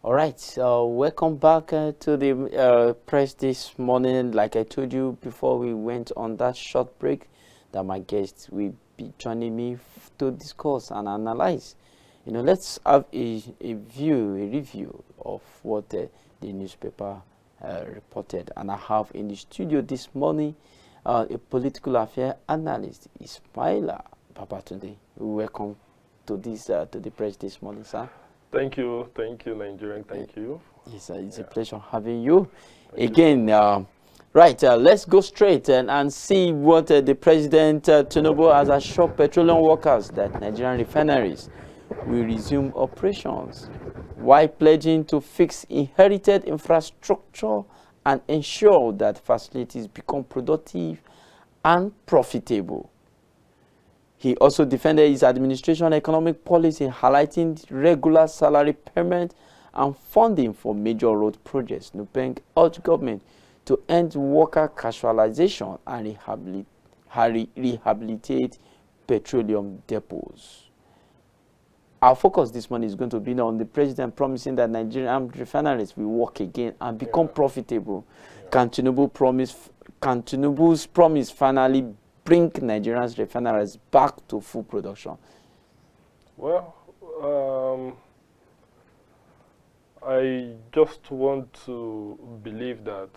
All right, welcome back to the press this morning. Like I told you before we went on that short break, that my guest will be joining me to discuss and analyze. Let's have a review of what the newspaper reported. And I have in the studio this morning a political affair analyst, Ismaila Babatunde. Welcome to the press this morning, sir. Thank you, Nigerian. Thank you. It's a pleasure having you again. Right, let's go straight and see what the President Tinubu has assured petroleum workers that Nigerian refineries will resume operations while pledging to fix inherited infrastructure and ensure that facilities become productive and profitable. He also defended his administration economic policy, highlighting regular salary payment and funding for major road projects. Nupeng urged government to end worker casualization and rehabilitate petroleum depots. Our focus this morning is going to be on the president promising that Nigerian refineries will work again and become profitable. Can Tinubu's promise finally bring Nigeria's refineries back to full production? Well, I just want to believe that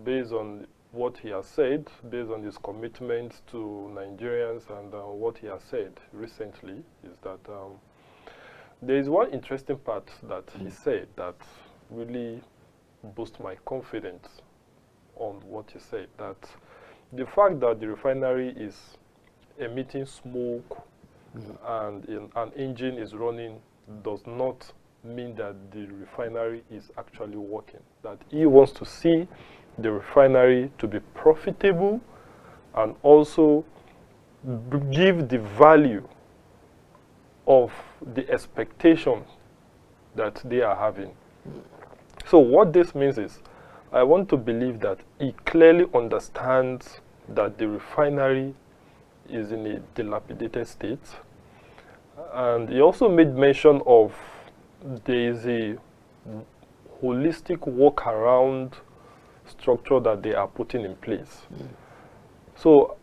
based on what he has said, based on his commitment to Nigerians and what he has said recently, is that there is one interesting part that he said that really boosts my confidence on what he said, that the fact that the refinery is emitting smoke and an engine is running does not mean that the refinery is actually working. That he wants to see the refinery to be profitable and also give the value of the expectation that they are having. So what this means is, I want to believe that he clearly understands that the refinery is in a dilapidated state. And he also made mention of there is a holistic workaround structure that they are putting in place. So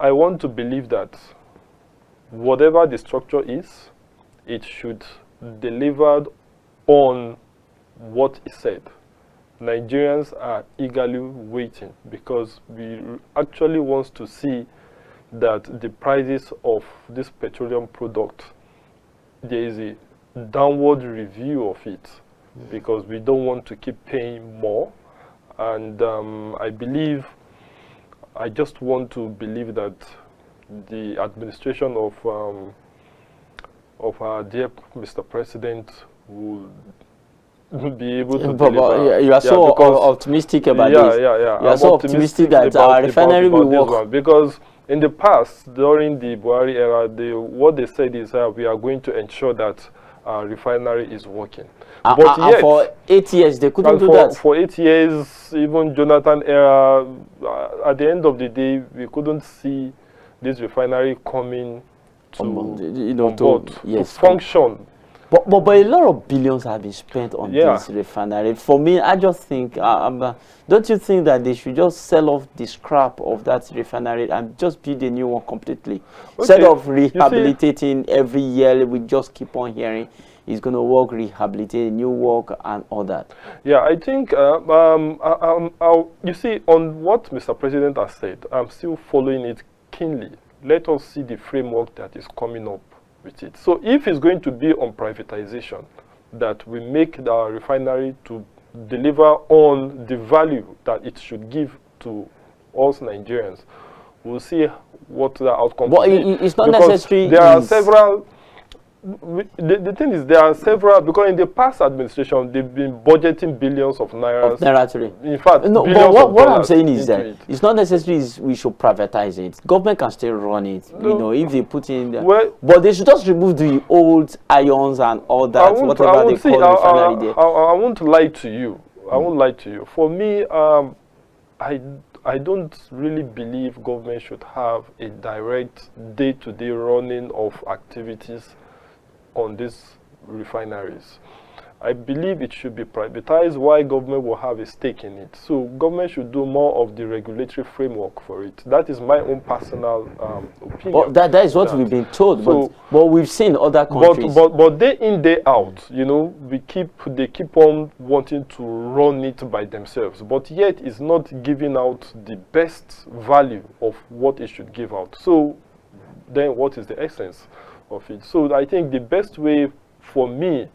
I want to believe that whatever the structure is, it should deliver on what he said. Nigerians are eagerly waiting because we actually want to see that the prices of this petroleum product, there is a downward review of it, because we don't want to keep paying more. And I just want to believe that the administration of our dear Mr. President will be able to deliver. You are so optimistic about this. You are so optimistic that our refinery will work. Because in the past, during the Buhari era, what they said is we are going to ensure that our refinery is working. But yet, for 8 years, they couldn't do that. For 8 years, even Jonathan era, at the end of the day, we couldn't see this refinery coming to function. But a lot of billions have been spent on this refinery. For me, I just think, don't you think that they should just sell off the scrap of that refinery and just build a new one completely? Okay. Instead of rehabilitating every year, we just keep on hearing it's going to work, rehabilitate, new work, and all that. Yeah, I think, you see, on what Mr. President has said, I'm still following it keenly. Let us see the framework that is coming up with it. So if it's going to be on privatization, that we make the refinery to deliver on the value that it should give to us Nigerians, we'll see what the outcome will be. It's not necessary. There are several. The thing is, there are several, because in the past administration, they've been budgeting billions of naira. In fact, no, but what I'm saying is that it's not necessary we should privatize it. Government can still run it, no, if they put in but they should just remove the old ions and all that, whatever they call refinery there. I won't lie to you. I won't lie to you. For me, I don't really believe government should have a direct day-to-day running of activities on these refineries. I believe it should be privatized. Why government will have a stake in it? So government should do more of the regulatory framework for it. That is my own personal opinion. Well, that is what we've been told. So, but we've seen other countries. But day in, day out, you know, they keep on wanting to run it by themselves. But yet, it's not giving out the best value of what it should give out. So then, what is the essence of it? So I think the best way for me,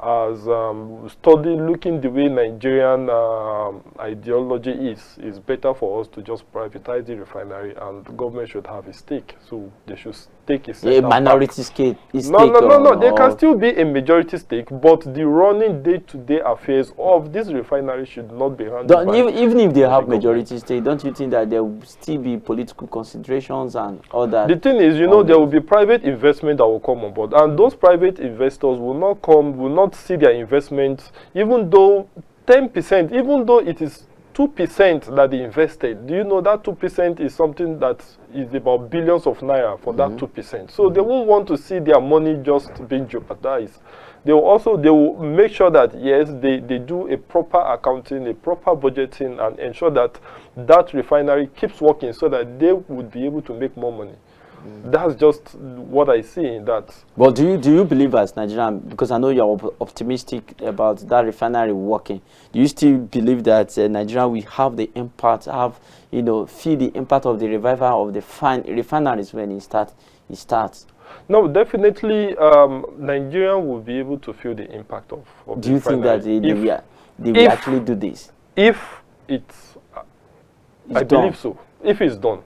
as looking the way Nigerian ideology is better for us to just privatize the refinery, and the government should have a stake. So they should take a minority stake. No. There can still be a majority stake, but the running day-to-day affairs of this refinery should not be handled by even if they have majority stake, don't you think that there will still be political considerations and all that? The thing is, you know, there will be private investment that will come on board, and those private investors will not see their investments, even though 10%, even though it is 2% that they invested. Do you know that 2% is something that is about billions of naira for that 2%? So they won't want to see their money just being jeopardized. They will make sure that, yes, they do a proper accounting, a proper budgeting, and ensure that that refinery keeps working so that they would be able to make more money. That's just what I see in that. But do you believe as Nigerian, because I know you're optimistic about that refinery working, do you still believe that Nigeria will have the impact, feel the impact of the revival of the refineries when it starts? No, definitely Nigeria will be able to feel the impact of do you think that they will actually do this? If it's I believe so. If it's done,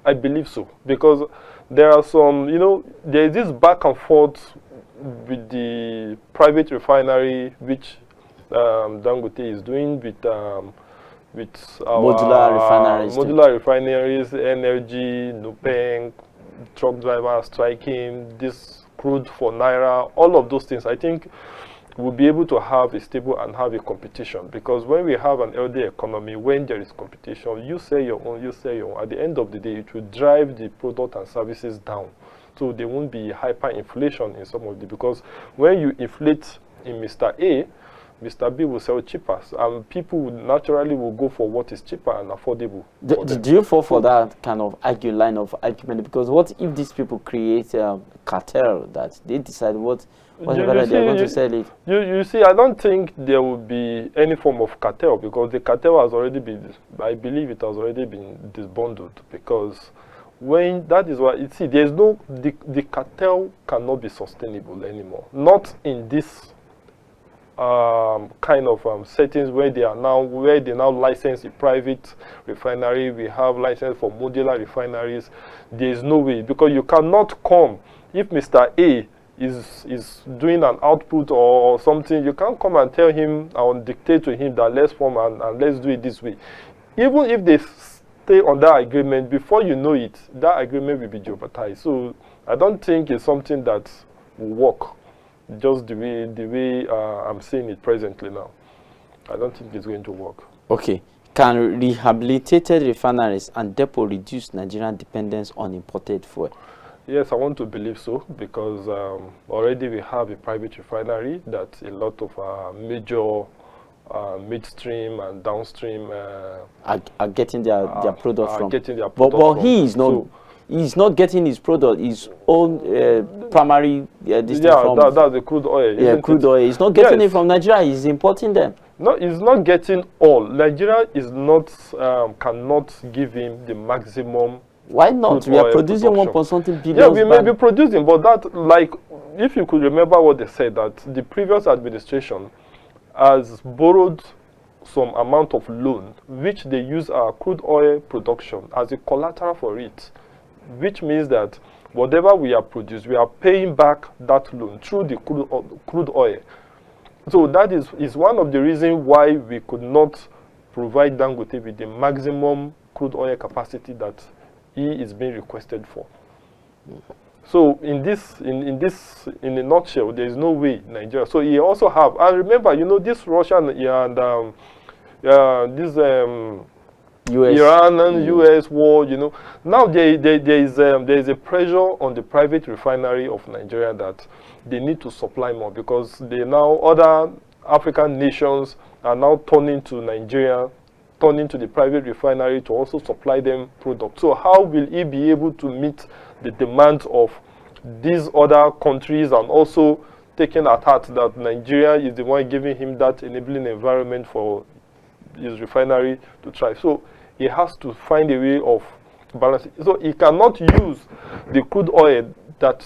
I believe so, because there are some, there is this back and forth with the private refinery, which Dangote is doing with our modular refineries, energy, Nupeng, truck drivers striking, this crude for Naira, all of those things. I think we'll be able to have a stable and have a competition, because when we have an healthy economy, when there is competition, you say your own. At the end of the day, it will drive the product and services down. So there won't be hyperinflation in some of the, because when you inflate in Mr. A, Mr. B will sell cheaper, and people naturally will go for what is cheaper and affordable. Do you fall for that kind of line of argument? Because what if these people create a cartel that they decide whatever they're going to sell it? You see, I don't think there will be any form of cartel, because the cartel has already been, I believe it has already been disbanded, because when that is what, there's no, the cartel cannot be sustainable anymore. Not in this kind of settings where they now license a private refinery. We have license for modular refineries. There is no way, because you cannot come if Mr. A is doing an output or something. You can't come and tell him or dictate to him that let's form and let's do it this way. Even if they stay on that agreement, before you know it, that agreement will be jeopardized. So I don't think it's something that will work just the way I'm seeing it presently now. I don't think it's going to work. Okay. Can rehabilitated refineries and depot reduce Nigerian dependence on imported fuel? Yes, I want to believe so, because already we have a private refinery that a lot of major midstream and downstream are getting their product from. But he is not. So, he's not getting his product, his own primary that's the crude oil. Yeah, crude oil. He's not getting it from Nigeria. He's importing them. No, he's not getting all. Nigeria is not cannot give him the maximum. Why not? We are producing 1.something billion. Yeah, we may be producing, but that, like, if you could remember what they said, that the previous administration has borrowed some amount of loan, which they use our crude oil production as a collateral for it, which means that whatever we are producing, we are paying back that loan through the crude oil. So that is one of the reasons why we could not provide Dangote with the maximum crude oil capacity that he is being requested for. So in a nutshell, there is no way Nigeria. So he also have, and remember, this Russian and US. Iran and US war, you know. Now there is a pressure on the private refinery of Nigeria that they need to supply more, because other African nations are now turning to Nigeria, turning to the private refinery to also supply them products. So how will he be able to meet the demands of these other countries, and also taking at heart that Nigeria is the one giving him that enabling environment for his refinery to thrive? So he has to find a way of balancing. So he cannot use the crude oil that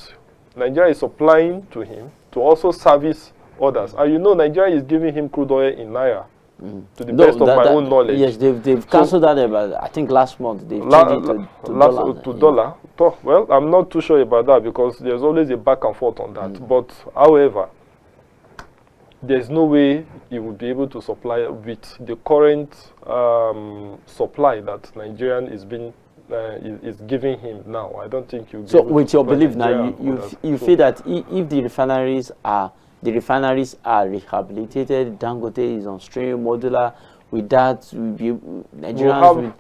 Nigeria is supplying to him to also service others. And you know, Nigeria is giving him crude oil in Naira. To the best of my own knowledge. Yes, they've cancelled that about, I think last month. They've changed it to dollar. To dollar. Well, I'm not too sure about that, because there's always a back and forth on that. But however, there's no way he would be able to supply with the current supply that Nigerian is giving him now. I don't think you'll be able with to your supply belief Nigeria now, you feel that if the refineries are rehabilitated, Dangote is on stream, modular, with that, Nigerians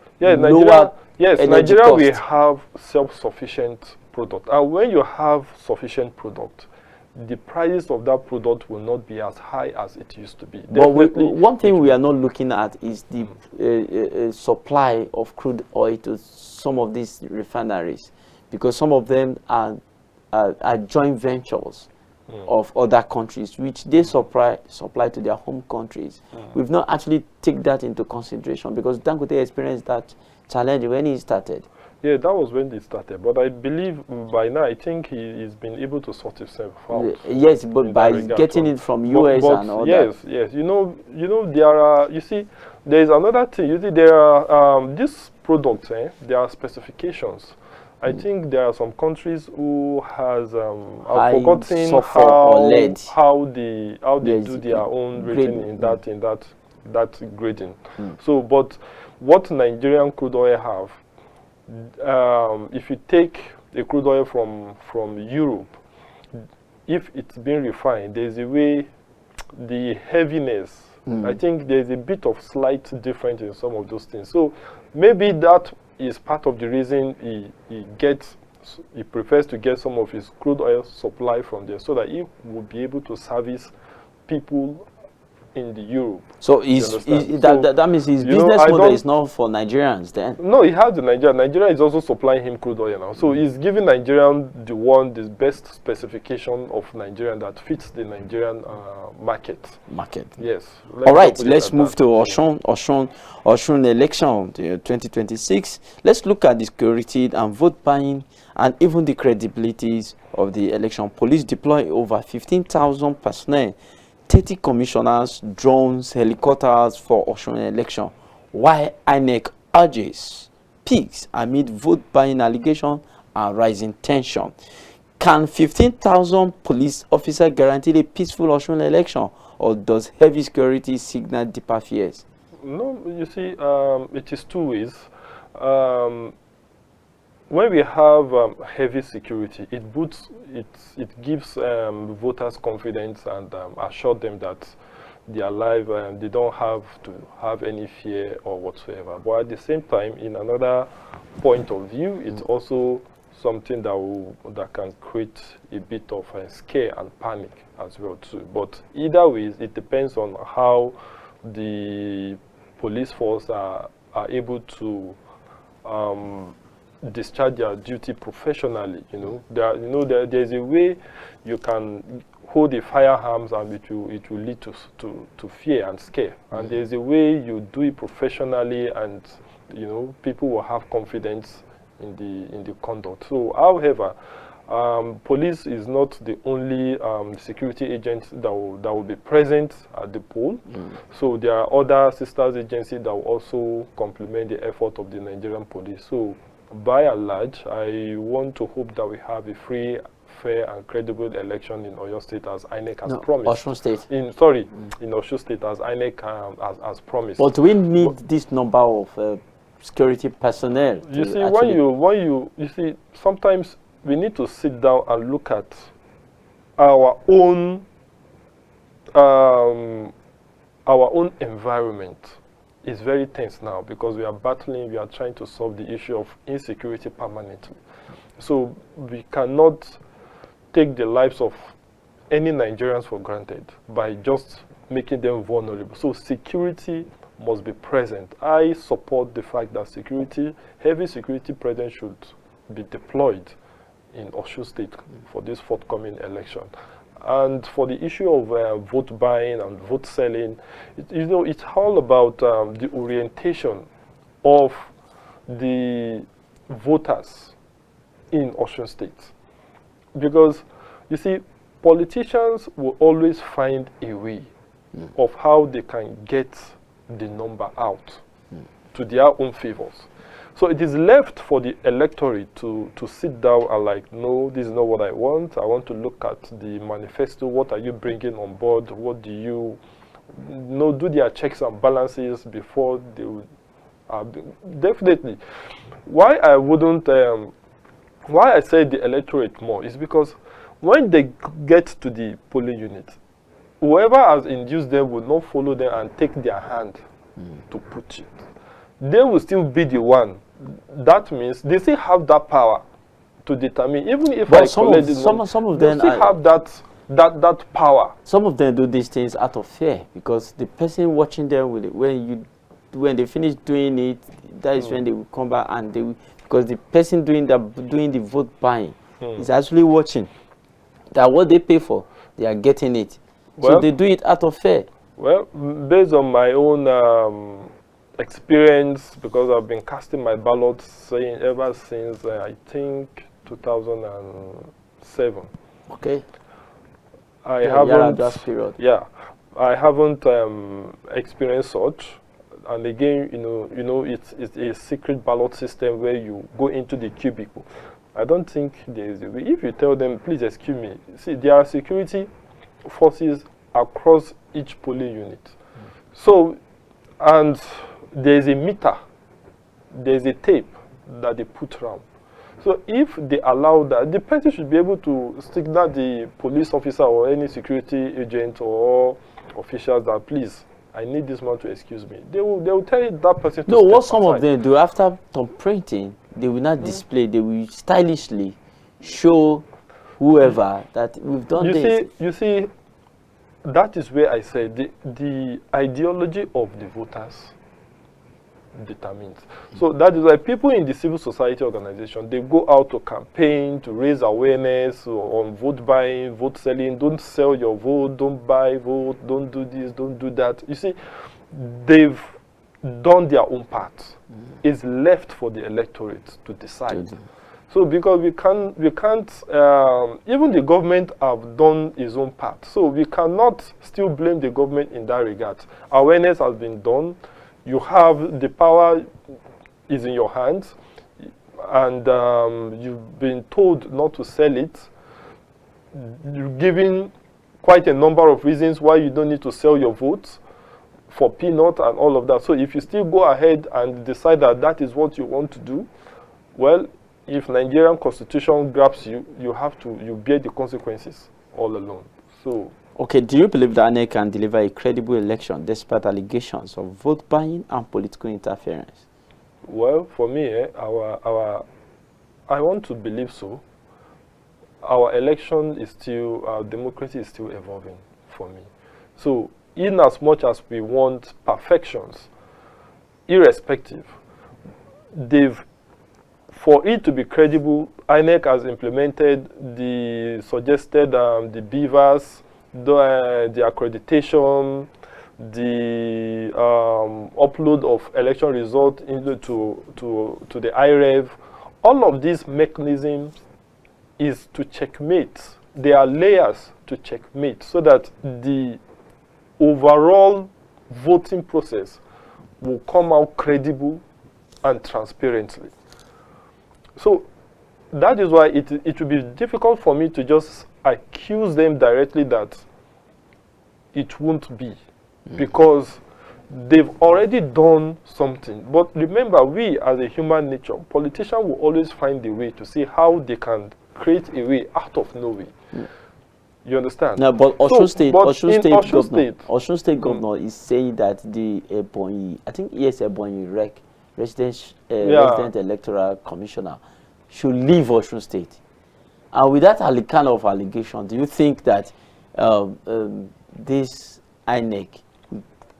Nigeria will have self-sufficient product. And when you have sufficient product, the price of that product will not be as high as it used to be. But one thing we are not looking at is the supply of crude oil to some of these refineries, because some of them are joint ventures of other countries, which they supply to their home countries. We've not actually taken that into consideration, because Dangote experienced that challenge when he started. Yeah, that was when he started. But I believe by now, I think he's been able to sort himself out. Yes, but by getting it from US and all that. Yes. You know, there are. You see, there is another thing. You see, there are these products. There are specifications. I think there are some countries who has I've forgotten how they do their own rating in that grading. So, but what Nigerian crude oil have, if you take a crude oil from Europe, if it's been refined, there's a way the heaviness. I think there's a bit of slight difference in some of those things. So maybe that is part of the reason he prefers to get some of his crude oil supply from there, so that he will be able to service people in the Europe. So that means his business model is not for Nigerians then? No, he has the Nigeria. Nigeria is also supplying him crude oil now. So he's giving Nigerian the best specification of Nigerian that fits the Nigerian market. Yes. All right, let's move to Osun election 2026. Let's look at the security and vote buying and even the credibility of the election. Police deploy over 15,000 personnel, 30 commissioners, drones, helicopters for Osun election. Why INEC urges peace amid vote buying allegation and rising tension. Can 15,000 police officers guarantee a peaceful Osun election, or does heavy security signal deeper fears? No, you see, it is two ways. When we have heavy security, it gives voters confidence and assure them that they are alive and they don't have to have any fear or whatsoever. But at the same time, in another point of view, it's also something that can create a bit of a scare and panic as well too. But either way, it depends on how the police force are able to discharge their duty professionally. There's a way you can hold the firearms and it will lead to fear and scare. And there's a way you do it professionally, and people will have confidence in the conduct. So, however, police is not the only security agent that will be present at the poll. So there are other sisters agencies that will also complement the effort of the Nigerian police. So by and large, I want to hope that we have a free, fair and credible election in Oyo State as INEC has promised. Osun State. In Osun State as INEC has promised. But we need this number of security personnel. You see, sometimes we need to sit down and look at our own environment. is very tense now because we are trying to solve the issue of insecurity permanently. So we cannot take the lives of any Nigerians for granted by just making them vulnerable. So security must be present. I support the fact that heavy security presence should be deployed in Osun State for this forthcoming election. And for the issue of vote buying and vote selling, it's all about the orientation of the voters in Osun State. Because, you see, politicians will always find a way of how they can get the number out to their own favors. So it is left for the electorate to sit down and like, no, this is not what I want. I want to look at the manifesto. What are you bringing on board? What do you do their checks and balances before they would. Definitely. Why I say the electorate more is because when they get to the polling unit, whoever has induced them will not follow them and take their hand to put it. They will still be the one. That means they still have that power to determine. Even if some of them still have that power. Some of them do these things out of fear because the person watching them when they finish doing it, that is when they will come back and they will, because the person doing the vote buying is actually watching that what they pay for, they are getting it. So they do it out of fear. Well, based on my own experience, because I've been casting my ballots ever since I think 2007. Okay. I haven't. That period. Yeah, I haven't experienced such. And again, it's a secret ballot system where you go into the cubicle. I don't think there is a way. If you tell them, please excuse me, see, there are security forces across each polling unit. So, and there is a meter, there is a tape that they put around. So if they allow that, the person should be able to signal the police officer or any security agent or officials that, please, I need this man to excuse me. They will tell that person to No, what some aside. of them do after thumb printing, they will not display, they will stylishly show whoever that we've done this. You see, that is where I say the ideology of the voters determines. So that is why people in the civil society organization, they go out to campaign, to raise awareness on vote buying, vote selling. Don't sell your vote, don't buy vote, don't do this, don't do that. You see, they've done their own part. It's left for the electorate to decide. So because we can't, even the government have done its own part. So we cannot still blame the government in that regard. Awareness has been done. You have the power is in your hands, and you've been told not to sell it. You're giving quite a number of reasons why you don't need to sell your votes for peanut and all of that. So if you still go ahead and decide that that is what you want to do, well, if Nigerian constitution grabs you, you bear the consequences all alone. So. Okay, do you believe that INEC can deliver a credible election despite allegations of vote buying and political interference? Well, for me, I want to believe so. Our election is still, our democracy is still evolving for me. So, in as much as we want perfections, irrespective, for it to be credible, INEC has implemented the suggested, the beavers, the accreditation, the upload of election results to the IREV. All of these mechanisms is to checkmate. There are layers to checkmate so that the overall voting process will come out credible and transparently. So that is why it will be difficult for me to just accuse them directly that it won't be, because they've already done something. But remember, we as a human nature, politicians will always find a way to see how they can create a way out of no way. You understand? No, but Osun State, Osun State governor is saying that the Ebonyi, I think yes, Ebonyi resident electoral commissioner should leave Osun State. And with that kind of allegation, do you think that this INEC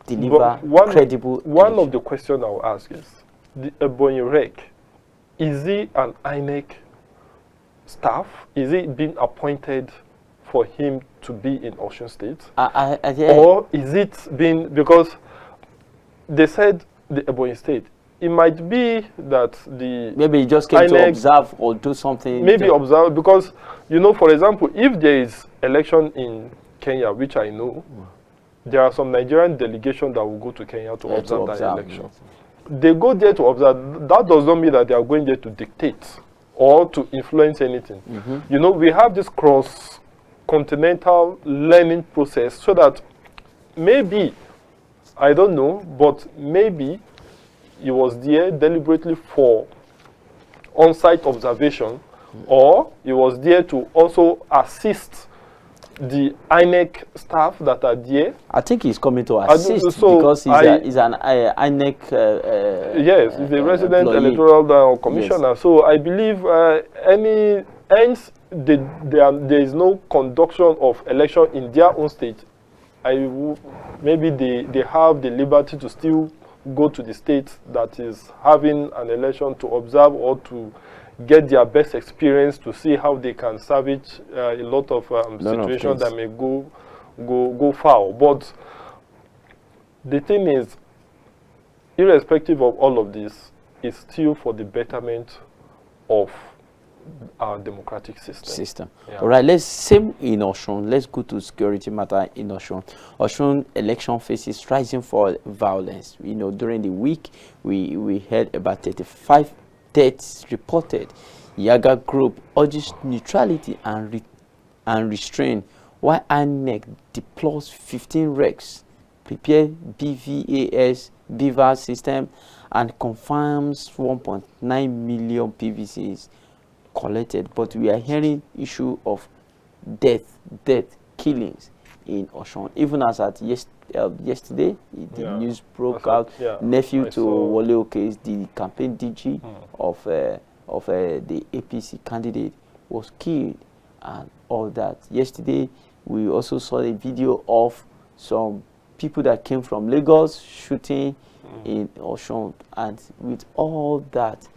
deliver credible? One of the questions I will ask is, the Ebonyi rec, is he an INEC staff? Is he being appointed for him to be in Osun State? Or is it been, because they said the Ebonyi State, it might be that the maybe he just came INEC to observe or do something. Maybe observe, because, you know, for example, if there is election in Kenya, which I know, there are some Nigerian delegation that will go to Kenya to observe that election. Yes. They go there to observe. That does not mean that they are going there to dictate or to influence anything. You know, we have this cross-continental learning process, so that maybe, I don't know, but maybe he was there deliberately for on-site observation, or he was there to also assist the INEC staff that are there. I think he's coming to assist because he's an INEC. Yes, he's a resident electoral commissioner. Yes. So I believe hence there is no conduction of election in their own state. Maybe they have the liberty to still go to the state that is having an election to observe or to get their best experience to see how they can salvage a lot of situations that may go foul. But the thing is, irrespective of all of this, it's still for the betterment of our democratic system. Yeah. All right, same in Osun. Let's go to security matter in Osun. Osun election faces rising for violence. You know, during the week, we heard about 35 deaths reported. Yaga group urges neutrality and restraint, while INEC deploys 15 recs, prepare BVAS system, and confirms 1.9 million PVCs collected. But we are hearing issue of death killings in Osun. Even as at yesterday, the news broke out. Nephew to Wole Oke's, the campaign DG of the APC candidate, was killed and all that. Yesterday, we also saw a video of some people that came from Lagos shooting in Osun. And with all that,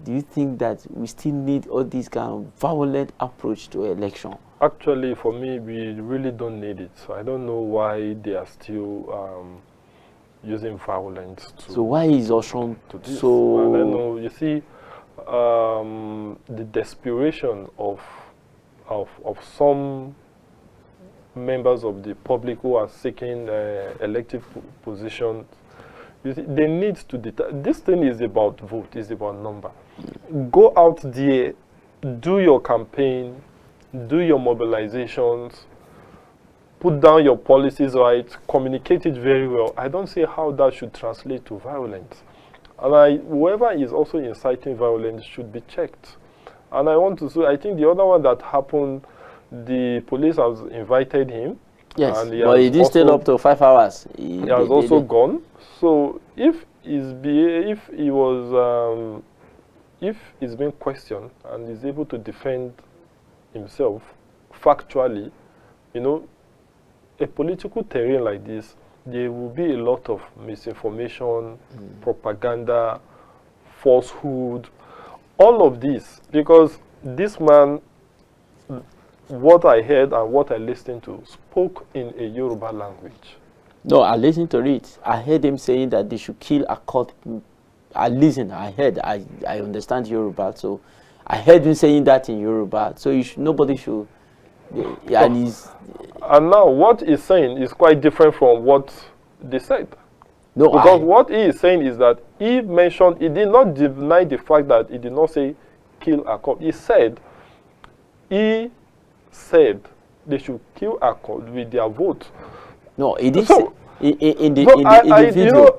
do you think that we still need all this kind of violent approach to election? Actually, for me, we really don't need it. So I don't know why they are still using violence. So why is Osun so? Well, I don't know. You see, the desperation of some members of the public who are seeking elective positions. You see, they need to this thing is about vote, is about number. Go out there, do your campaign, do your mobilizations, put down your policies right, communicate it very well. I don't see how that should translate to violence. And whoever is also inciting violence should be checked. And I want to say, I think the other one that happened, the police has invited him. Yes, but he didn't stay up to 5 hours. He has also gone. So if he's been questioned and is able to defend himself factually, you know, a political terrain like this, there will be a lot of misinformation, propaganda, falsehood, all of this, because this man, what I heard and what I listened to, spoke in a Yoruba language. No, I listened to it. I heard him saying that they should kill Akot. I understand Yoruba, so I heard him saying that in Yoruba. So nobody should. And now what he's saying is quite different from what they said. No, because what he is saying is that he did not deny the fact that he did not say kill Akot. He said they should kill Akot with their vote. No, he didn't say in the video. You know,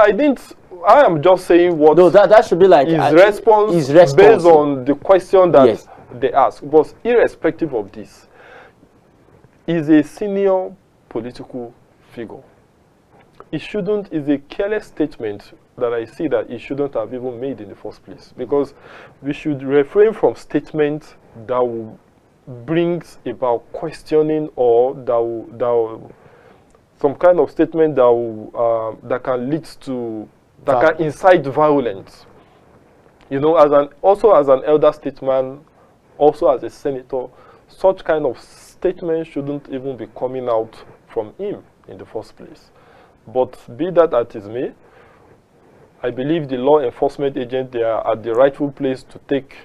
I am just saying what. No, that should be like his response based on the question that they ask. But irrespective of this, is a senior political figure. It shouldn't, is a careless statement that I see that it shouldn't have even made in the first place, because we should refrain from statements that will brings about questioning, or some kind of statement that will, that can lead to, that can incite violence. You know, also as an elder statesman, also as a senator, such kind of statement shouldn't even be coming out from him in the first place. But be that as it may, I believe the law enforcement agents, they are at the rightful place to take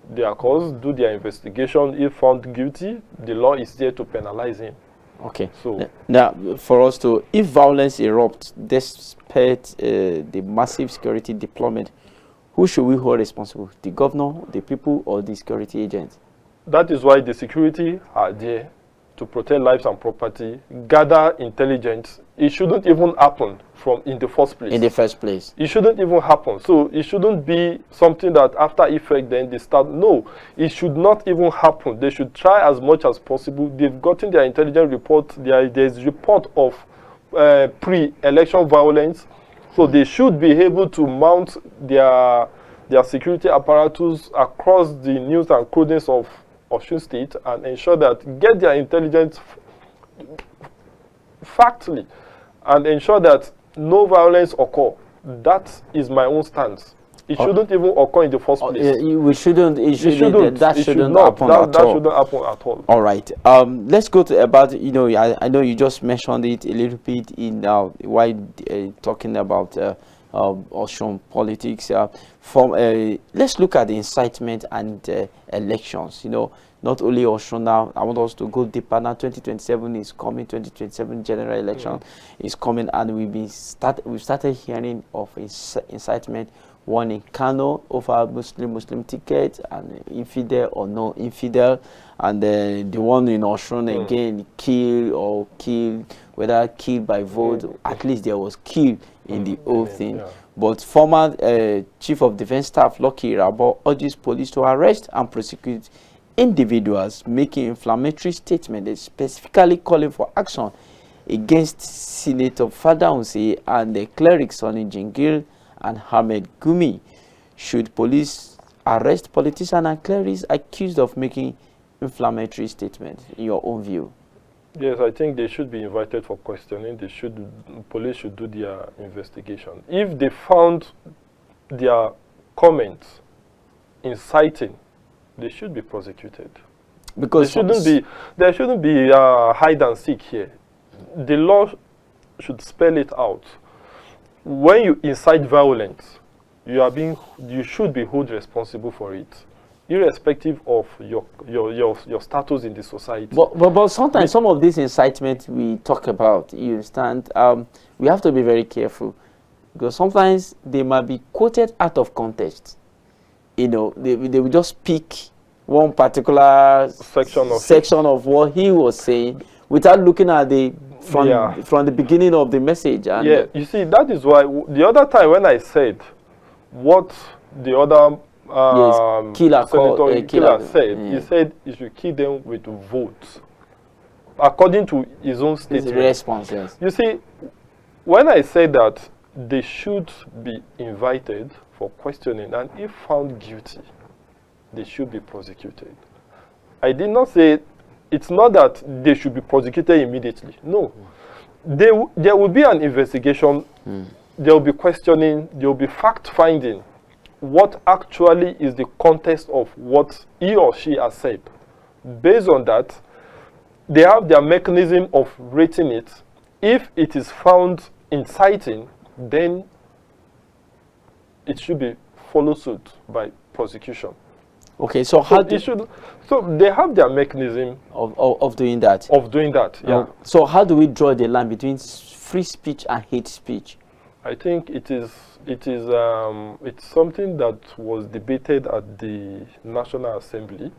their cause, do their investigation. If found guilty, the law is there to penalize him. Okay. So now, for us to, if violence erupts despite the massive security deployment, who should we hold responsible? The governor, the people, or the security agents? that is why the security are there to protect lives and property, gather intelligence. It shouldn't even happen in the first place. In the first place. It shouldn't even happen. So it shouldn't be something that after effect then they start. No, it should not even happen. They should try as much as possible. They've gotten their intelligence report. There's report of pre-election violence. So they should be able to mount their security apparatus across the news and codings of Osun State and ensure that, get their intelligence factly, and ensure that no violence occur. That is my own stance. It shouldn't even occur in the first place. We shouldn't. That shouldn't happen at all. That shouldn't happen at all. All right. Let's go to about, I know you just mentioned it a little bit in while talking about Osun politics. Let's look at the incitement and elections. Not only Osun now. I want us to go deeper now. 2027 is coming. 2027 general election is coming, and we've started hearing of incitement. One in Kano over Muslim ticket, and infidel or no infidel, and the one in Osun again, kill, whether killed by vote, at least there was kill in the whole thing. Yeah. But former Chief of Defense Staff Lucky Rabo urges police to arrest and prosecute individuals making inflammatory statements, specifically calling for action against Senator Fadaunsi and the clerics Sonny Jingil and Ahmed Gumi. Should police arrest politicians and clerics accused of making inflammatory statements, in your own view? Yes, I think they should be invited for questioning. Police should do their investigation. If they found their comments inciting, they should be prosecuted. Because there shouldn't be hide and seek here. The law should spell it out. When you incite violence, you should be held responsible for it, irrespective of your status in the society. But sometimes some of these incitement we talk about, you understand, we have to be very careful, because sometimes they might be quoted out of context. They will just pick one particular section of what he was saying without looking at from the beginning of the message. And yeah, you see, that is why the other time when I said what the other Killer said, he said he should kill them with votes, according to his own statement. His response, yes. You see, when I said that they should be invited for questioning, and if found guilty, they should be prosecuted. I did not say it's not that they should be prosecuted immediately. No. There will be an investigation, there will be questioning, there will be fact-finding. What actually is the context of what he or she has said. Based on that, they have their mechanism of rating it. If it is found inciting, then it should be followed suit by prosecution. Okay, so so they have their mechanism of doing that. Yeah. So how do we draw the line between free speech and hate speech? I think it's something that was debated at the National Assembly,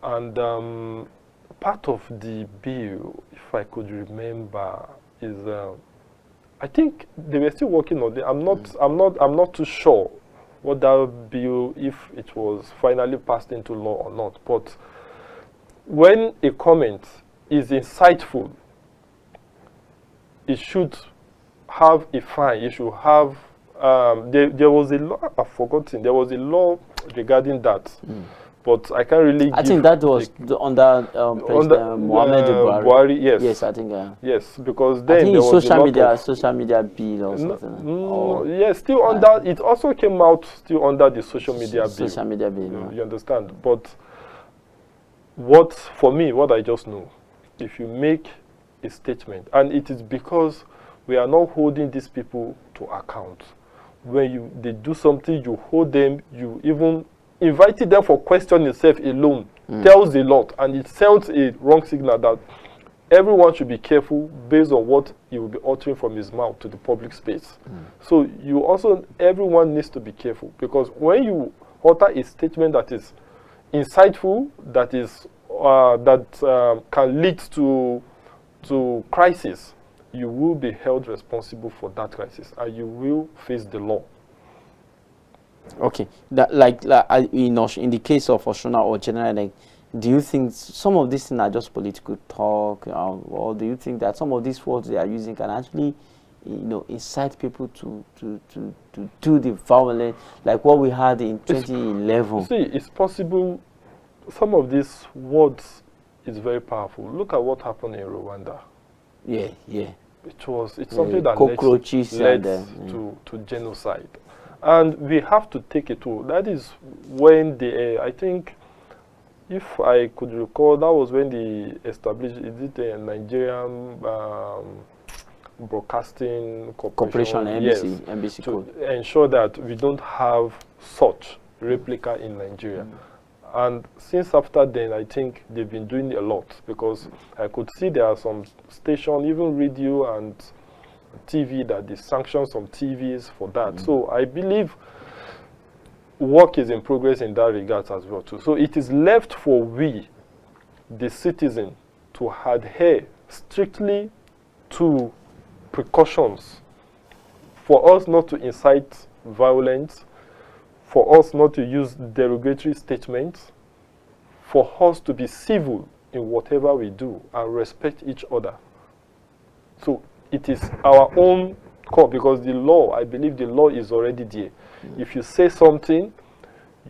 and part of the bill, if I could remember, is I think they were still working on it. I'm not too sure what that bill, if it was finally passed into law or not, but when a comment is insightful, it should have a fine. It should have. There was a law. I've forgotten. There was a law regarding that, but I can't really. I think that was under President Muhammad Buhari. Yes. Yes, I think. Yes, because then I think there it's was social media bill or something. Yes, still under. It also came out still under the social media bill. Social media bill. You understand? But what for me, what I just know, if you make a statement, and it is because we are not holding these people to account. When they do something, you hold them. You even invited them for questioning itself alone tells a lot, and it sends a wrong signal that everyone should be careful based on what he will be uttering from his mouth to the public space. So everyone needs to be careful, because when you utter a statement that is insightful, that is can lead to crisis, you will be held responsible for that crisis, and you will face the law. Okay, in the case of Oshuna or General, do you think some of these things are just political talk, or do you think that some of these words they are using can actually, incite people to do the violence, like what we had in 2011? See, it's possible. Some of these words is very powerful. Look at what happened in Rwanda. Yeah. It's something that led to genocide. And we have to take it to. That is when I think, if I could recall, that was when they established, the Nigerian Broadcasting Corporation, NBC to code, ensure that we don't have such replica in Nigeria. And since after then, I think they've been doing a lot, because I could see there are some stations, even radio and TV, that they sanction some TVs for that. So I believe work is in progress in that regard as well too. So it is left for we, the citizen, to adhere strictly to precautions, for us not to incite violence, for us not to use derogatory statements, for us to be civil in whatever we do and respect each other. So it is our own call, because the law, I believe the law is already there. If you say something,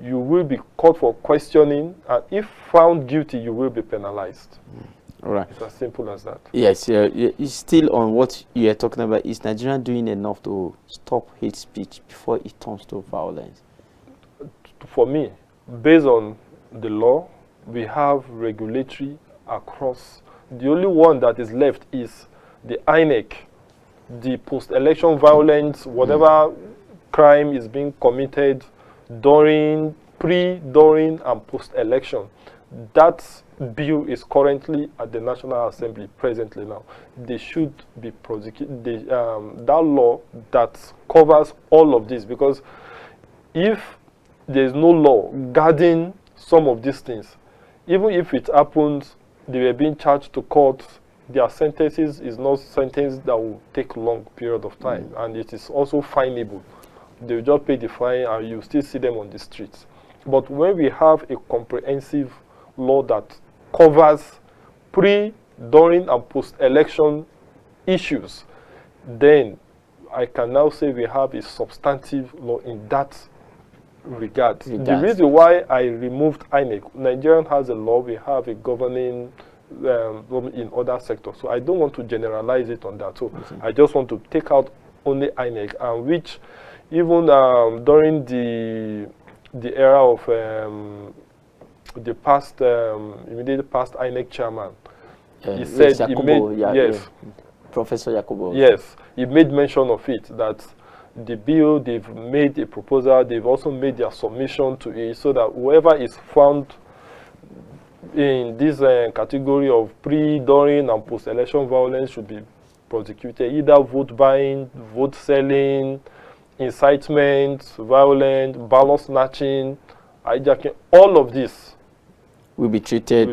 you will be called for questioning, and if found guilty, you will be penalized. All right. It's as simple as that. Yes, it's still on what you are talking about. Is Nigeria doing enough to stop hate speech before it turns to violence? For me, based on the law, we have regulatory across. The only one that is left is the INEC, the post-election violence, whatever crime is being committed during, during, and post-election. That bill is currently at the National Assembly presently now. They should be prosecuted. That law that covers all of this, because if there is no law guarding some of these things, even if it happens, they were being charged to court, their sentences is not sentence that will take a long period of time, and it is also fineable. They will just pay the fine and you still see them on the streets. But when we have a comprehensive law that covers during, and post-election issues, then I can now say we have a substantive law in that regard. The reason why I removed INEC, Nigerian has a law, we have a governing in other sectors. So I don't want to generalize it on that. So I just want to take out only INEC, and which even during the era of the past, immediate past INEC chairman, he said, Professor Yakubu. Yes, he made mention of it, that the bill, they've made a proposal, they've also made their submission to it, so that whoever is found in this category of during, and post-election violence should be prosecuted, either vote buying, vote selling, incitement, violence, ballot snatching, hijacking. All of this will be treated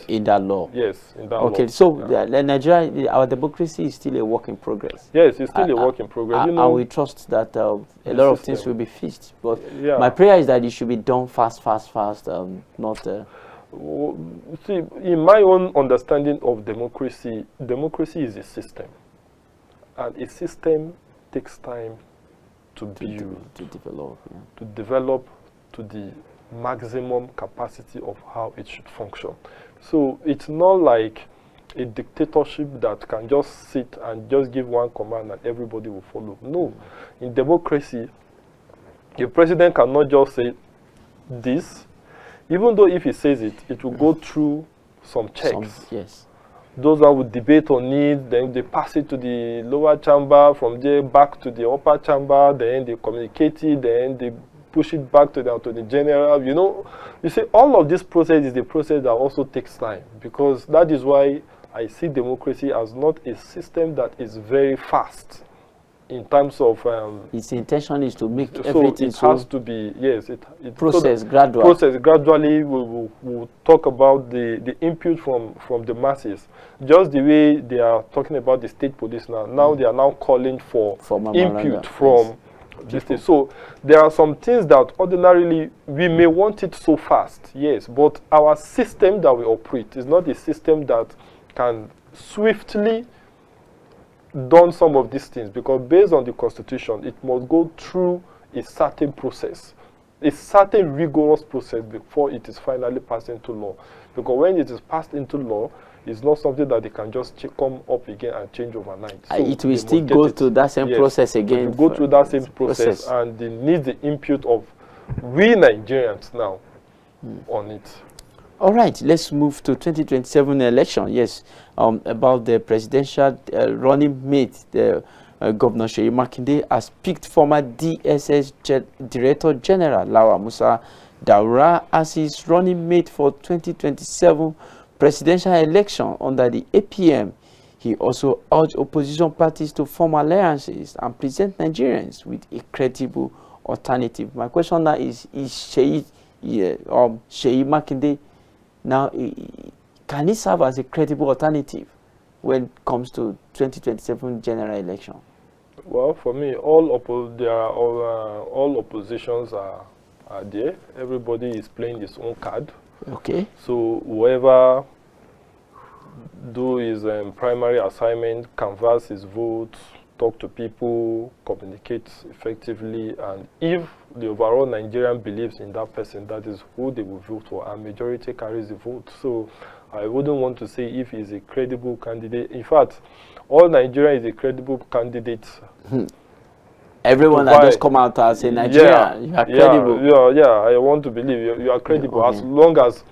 in that law. Yes, in that law. Okay, so Nigeria, our democracy is still a work in progress. Yes, it's still a work in progress. And we trust that a lot of things will be fixed. But my prayer is that it should be done fast, not See, in my own understanding of democracy, democracy is a system. And a system takes time to build, to develop to the maximum capacity of how it should function. So it's not like a dictatorship that can just sit and just give one command and everybody will follow. No. In democracy, the president cannot just say this, even though if he says it, it will go through some checks. Yes. Those that would debate on it, then they pass it to the lower chamber, from there back to the upper chamber, then they communicate it, then they push it back to the Attorney General. You know, you see, all of this process is the process that also takes time, because that is why I see democracy as not a system that is very fast in terms of its intention is to make so everything it has to be, yes, it process so gradual. Process gradually. We'll talk about the input from the masses, just the way they are talking about the state police now. Now they are now calling for input from this thing. So there are some things that ordinarily we may want it so fast, yes, but our system that we operate is not a system that can swiftly done some of these things, because based on the constitution, it must go through a certain process, a certain rigorous process before it is finally passed into law. Because when it is passed into law, it's not something that they can just come up again and change overnight. So it will still go through that same process again. Go through that same process, and they need the input of we Nigerians now on it. All right, let's move to 2027 election. Yes, about the presidential running mate, the Governor Seyi Makinde has picked former DSS Director General Lawa Musa Daura as his running mate for 2027 presidential election under the APM. He also urged opposition parties to form alliances and present Nigerians with a credible alternative. My question now is Seyi Makinde now, can he serve as a credible alternative when it comes to 2027 general election? Well, for me, all oppositions are there. Everybody is playing his own card. Okay. So whoever do his primary assignment, canvass his vote, talk to people, communicate effectively, and if the overall Nigerian believes in that person, that is who they will vote for, and majority carries the vote. So I wouldn't want to say if he's a credible candidate. In fact, all Nigeria is a credible candidate. Everyone that just come out and say Nigeria, you are credible. Yeah, I want to believe you are credible, as long as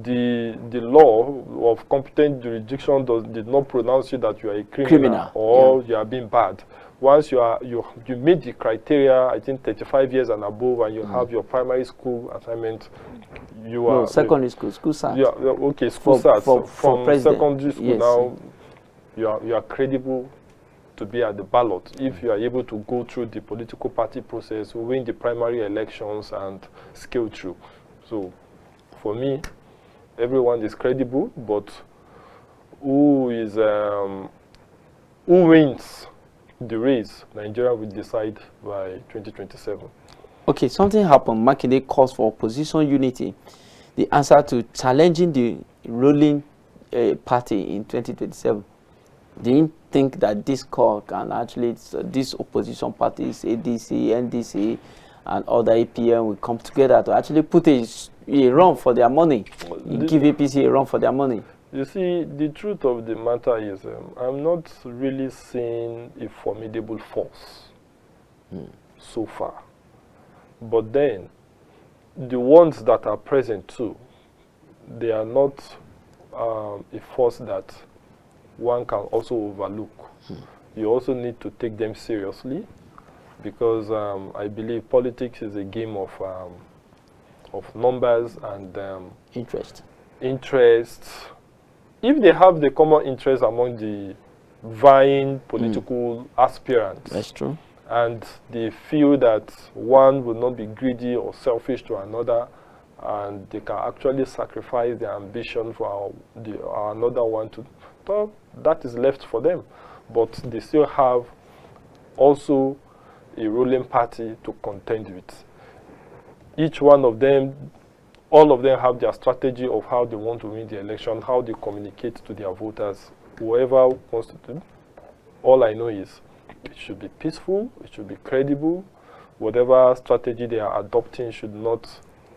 the law of competent jurisdiction did not pronounce you that you are a criminal or you are being bad. Once you meet the criteria, I think 35 years and above, and you have your primary school assignment, you are secondary school SAT. Yeah, okay, school SAT. From secondary school now, you are credible to be at the ballot if you are able to go through the political party process, win the primary elections, and scale through. So, for me, everyone is credible, but who wins the race, Nigeria will decide by 2027. Okay, something happened. Makinde calls for opposition unity. The answer to challenging the ruling party in 2027. Do you think that this call can actually, these opposition parties, ADC, NDC, and other APM will come together to actually put a run for their money, give APC a run for their money? You see, the truth of the matter is I'm not really seeing a formidable force so far. But then, the ones that are present too, they are not a force that one can also overlook. You also need to take them seriously, because I believe politics is a game of numbers and interest. If they have the common interest among the vying political aspirants, that's true, and they feel that one will not be greedy or selfish to another, and they can actually sacrifice their ambition for another one to, well, that is left for them. But they still have also a ruling party to contend with. Each one of them all of them have their strategy of how they want to win the election, how they communicate to their voters, whoever wants to do. All I know is it should be peaceful, it should be credible. Whatever strategy they are adopting should not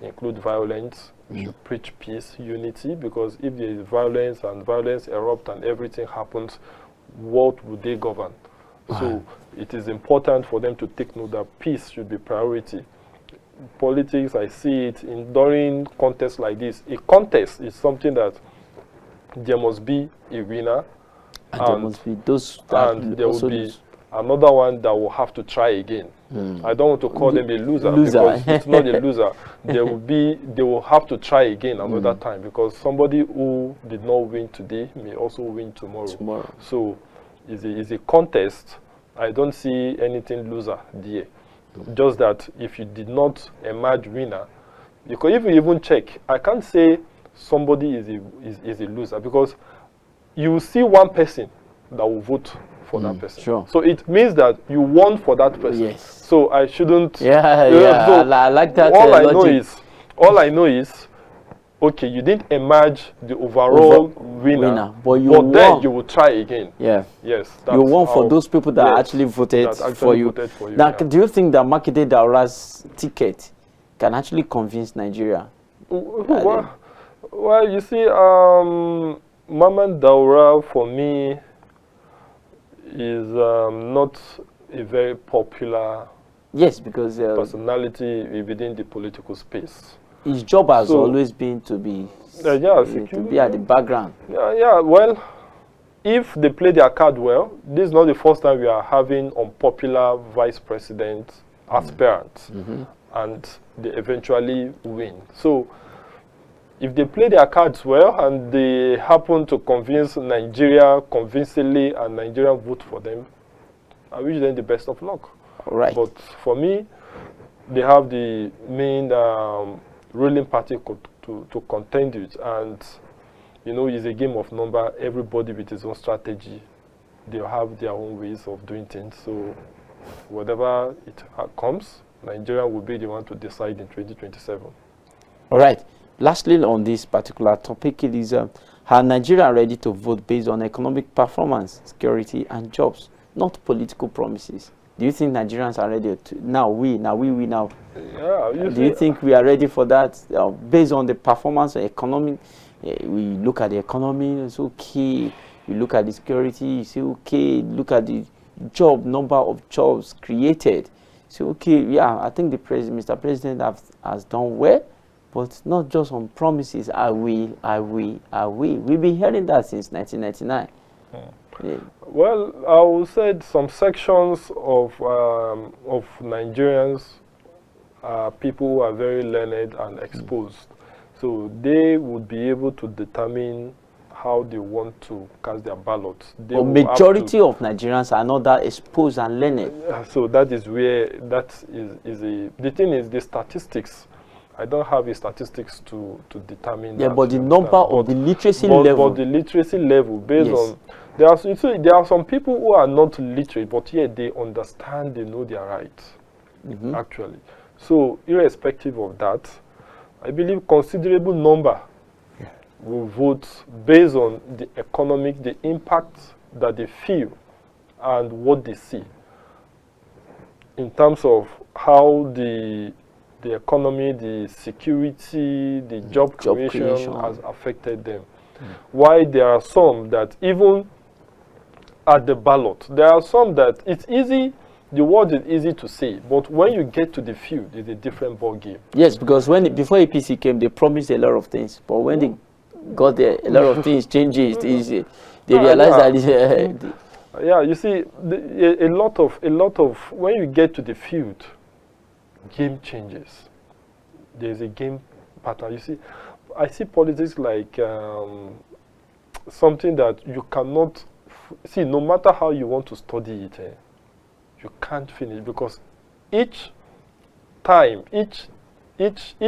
include violence. We should preach peace, unity, because if there is violence and violence erupt and everything happens, what would they govern? So it is important for them to take note that peace should be priority. Politics, I see it during contests like this. A contest is something that there must be a winner, and there must be those that and there will be another one that will have to try again. I don't want to call them a loser. Because it's not a loser. They will have to try again another time, because somebody who did not win today may also win tomorrow. So it's a contest. I don't see anything loser there. Just that if you did not emerge winner, because if you even check, I can't say somebody is a loser, because you will see one person that will vote for that person. Sure. So it means that you won for that person. Yes. So I shouldn't. So I like that. All I know is, okay, you didn't emerge the overall winner, but then you will try again. Yeah. Yes. You won for those people that actually voted for you. Now, do you think that Makinde Daura's ticket can actually convince Nigeria? Well, you see, Maman Daura for me is not a very popular because personality within the political space. His job has always been to be to be at the background. Well, if they play their card well, this is not the first time we are having unpopular vice president aspirants, and they eventually win. So if they play their cards well and they happen to convince Nigeria convincingly and Nigeria vote for them, I wish them the best of luck. Right. But for me, they have the main ruling party to contend with, and you know, it's a game of number. Everybody with his own strategy. They have their own ways of doing things. So whatever it comes, Nigeria will be the one to decide in 2027. All right. Lastly, on this particular topic, it is are Nigeria ready to vote based on economic performance, security, and jobs, not political promises? Do you think Nigerians are ready to now? Yeah. Do you think we are ready for that based on the performance of economy? We look at the economy, it's okay. You look at the security, you say okay. Look at the number of jobs created. So okay, yeah, I think the Mr. President has done well, but not just on promises. I will. We've been hearing that since 1999. Yeah. Well, I would say some sections of Nigerians are people who are very learned and exposed. So they would be able to determine how they want to cast their ballots. The majority of Nigerians are not that exposed and learned. So that is where the thing is the statistics. I don't have the statistics to determine that. But the number of the literacy level. But the literacy level based on there are some people who are not literate, but yet they understand, they know their rights. Actually. So irrespective of that, I believe considerable number will vote based on the the impact that they feel and what they see in terms of how the economy, the security, the job creation has affected them. Why there are some that even at the ballot, there are some that it's easy. The word is easy to say, but when you get to the field, it's a different ball game. Yes, because before APC came, they promised a lot of things, but when they got there, a lot of things changed. They realized that. You see, a lot of when you get to the field, game changes. There's a game pattern. You see, I see politics like something that you cannot see. No matter how you want to study it. You can't finish, because each time, each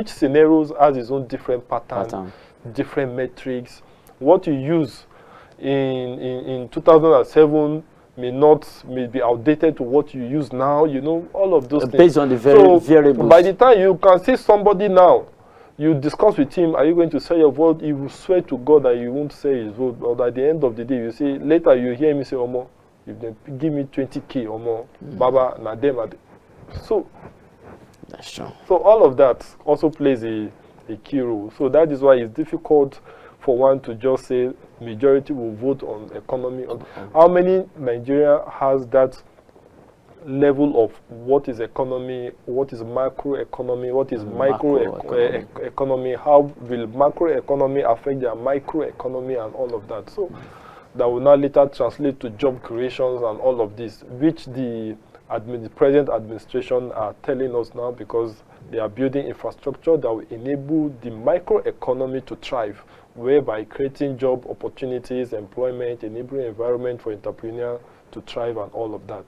scenario has its own different pattern, different metrics. What you use in 2007 may be outdated to what you use now. You know, all of those things. Based on the variables. By the time you can see somebody now, You discuss with him, are you going to sell your vote? He will swear to God that you won't sell his vote. But at the end of the day, you see, later you hear me say, Omo, if they give me 20K or more, Baba, na them. So, that's true. So all of that also plays a key role. So that is why it's difficult for one to just say majority will vote on economy. How many Nigeria has that level of what is economy, what is macroeconomy, what is microeconomy, how will macroeconomy affect their microeconomy and all of that. So that will now later translate to job creations and all of this, which the present administration are telling us now, because they are building infrastructure that will enable the microeconomy to thrive, whereby creating job opportunities, employment, enabling environment for entrepreneurs to thrive and all of that.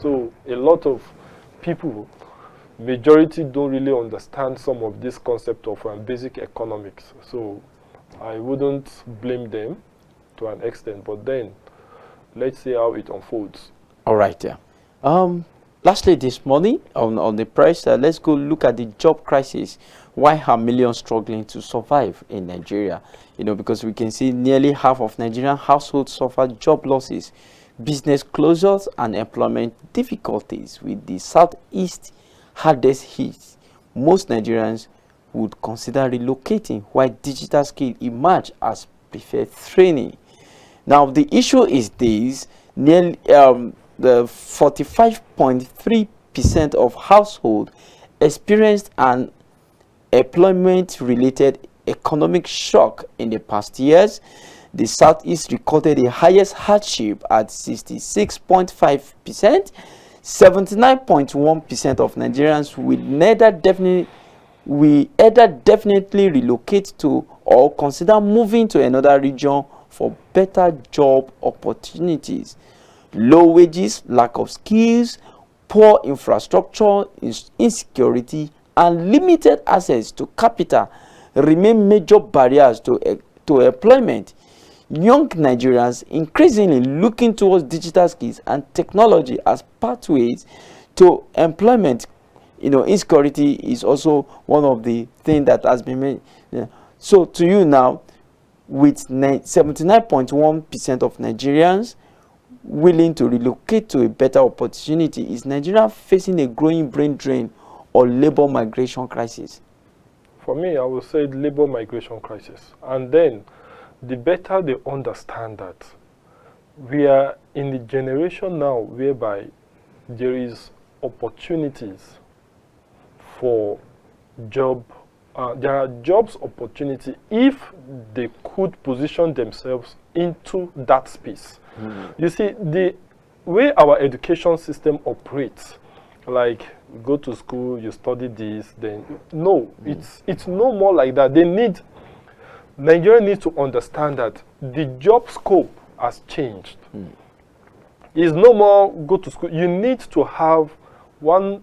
So a lot of people, majority don't really understand some of this concept of basic economics. So I wouldn't blame them to an extent, but then let's see how it unfolds. All right, yeah. Lastly, this morning on the press, let's go look at the job crisis. Why are millions struggling to survive in Nigeria? You know, because we can see nearly half of Nigerian households suffer job losses, business closures, and employment difficulties. With the Southeast hardest hit, most Nigerians would consider relocating, while digital skills emerge as preferred training. Now, the issue is this: nearly the 45.3% of households experienced an employment-related economic shock in the past years. The Southeast recorded the highest hardship at 66.5%. 79.1% of Nigerians will either definitely relocate to or consider moving to another region for better job opportunities. Low wages, lack of skills, poor infrastructure, insecurity, and limited access to capital remain major barriers to employment. Young Nigerians increasingly looking towards digital skills and technology as pathways to employment. You know, insecurity is also one of the things that has been made. So to you now, with 79.1% of Nigerians willing to relocate to a better opportunity, is Nigeria facing a growing brain drain or labor migration crisis? For me, I would say labor migration crisis. And then, the better they understand that we are in the generation now whereby there is opportunities for job. There are jobs opportunity if they could position themselves into that space. You see, the way our education system operates, like you go to school, you study this, then no, it's no more like that. Nigeria needs to understand that the job scope has changed. It's no more go to school. You need to have a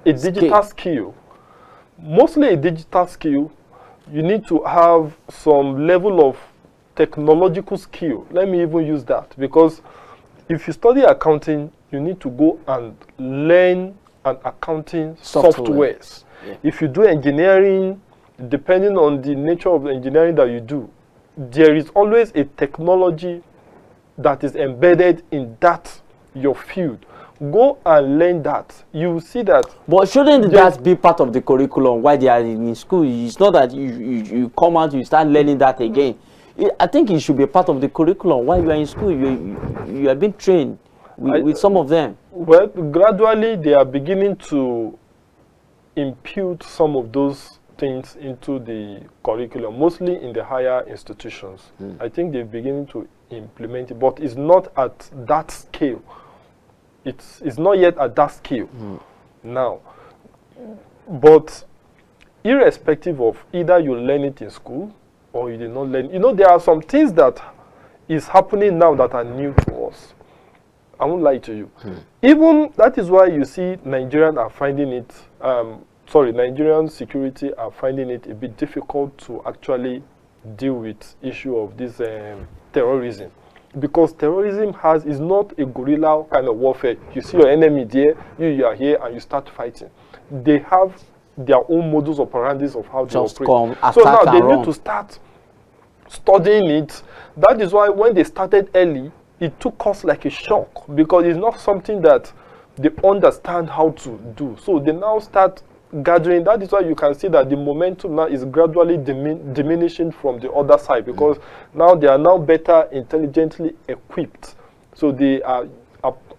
digital skill. Mostly a digital skill. You need to have some level of technological skill. Let me even use that, because if you study accounting, you need to go and learn an accounting softwares. Yeah. If you do engineering, depending on the nature of the engineering that you do, there is always a technology that is embedded in that your field. Go and learn that. You will see that. But shouldn't that be part of the curriculum while they are in school? It's not that you come out, you start learning that again. I think it should be part of the curriculum. While you are in school, you have been trained with some of them. Well, gradually they are beginning to impute some of those things into the curriculum, mostly in the higher institutions. I think they're beginning to implement it, but it's not at that scale. It's not yet at that scale now. But irrespective of either you learn it in school or you did not learn, you know, there are some things that is happening now that are new to us. I won't lie to you. Even that is why you see Nigerians are finding it, Nigerian security are finding it a bit difficult to actually deal with issue of this terrorism. Because terrorism is not a guerrilla kind of warfare. You see your enemy there, you are here, and you start fighting. They have their own modus operandi of how Just they come, operate. So now attack they and need run. to start studying it. That is why when they started early, it took us like a shock, because it's not something that they understand how to do. So they now start gathering. That is why you can see that the momentum now is gradually diminishing from the other side, because now they are now better intelligently equipped. So they are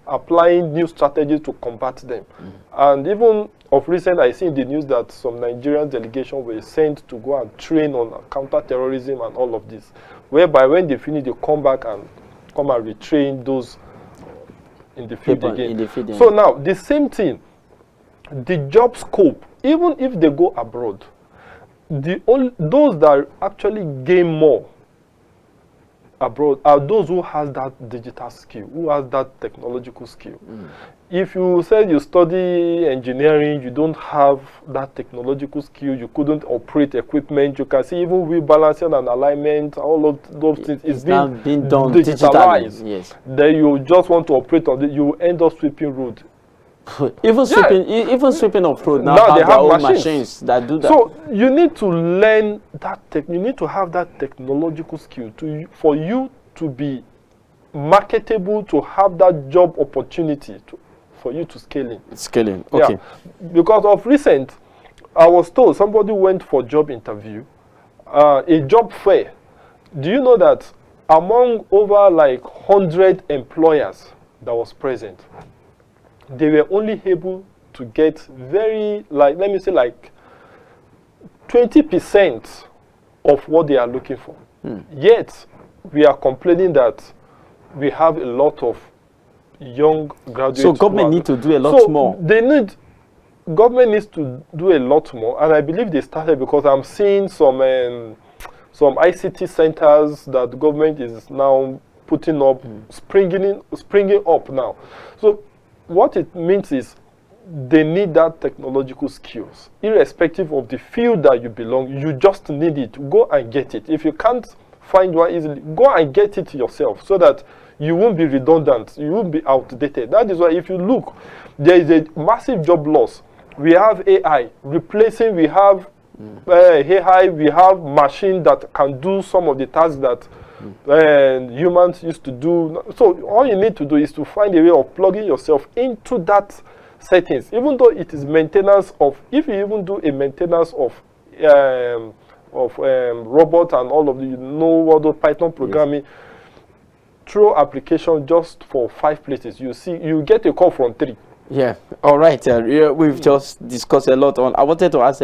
applying new strategies to combat them. And even of recent, I see in the news that some Nigerian delegation were sent to go and train on counter-terrorism and all of this, whereby when they finish, they come back and come and retrain those in the field again. So now, the same thing, the job scope, even if they go abroad, those that actually gain more abroad are those who has that digital skill, who has that technological skill. If you say you study engineering, you don't have that technological skill, you couldn't operate equipment, you can see even wheel balancing and alignment, all of those things is being done digitalized. Yes. Then you just want to operate on it, you end up sweeping road. Even sweeping off road now they have their own machines that do that. So you need to learn that you need to have that technological skill for you to be marketable, to have that job opportunity for you to scale in. Scaling, okay. Yeah. Because of recent, I was told somebody went for job interview, a job fair. Do you know that among over like 100 employers that was present, they were only able to get very, like, let me say, like 20% of what they are looking for. Yet, we are complaining that we have a lot of young graduates. So government need to do a lot more. Government needs to do a lot more, and I believe they started, because I'm seeing some ICT centers that the government is now putting up, springing up now. So what it means is they need that technological skills. Irrespective of the field that you belong, you just need it. Go and get it. If you can't find one easily, go and get it yourself, so that you won't be redundant, you won't be outdated. That is why if you look, there is a massive job loss. We have AI replacing, we have AI, we have machine that can do some of the tasks that humans used to do. So all you need to do is to find a way of plugging yourself into that settings, even though it is maintenance of, if you even do a maintenance of robot and all of the, all the Python programming, through application just for 5 places, you get a call from 3. Yeah, all right. We've just discussed a lot on. I wanted to ask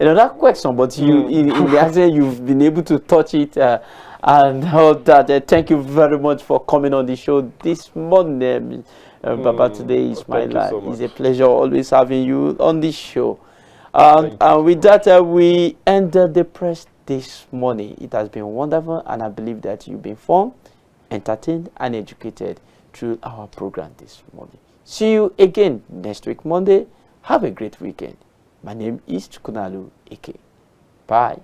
another question, but you, in the answer, you've been able to touch it and all that. Thank you very much for coming on the show this morning. Baba, today is my life. So it's a pleasure always having you on this show. And with that, we ended the press this morning. It has been wonderful, and I believe that you've been informed, entertained, and educated through our program this morning. See you again next week, Monday. Have a great weekend. My name is Chukunalu Ike. Bye.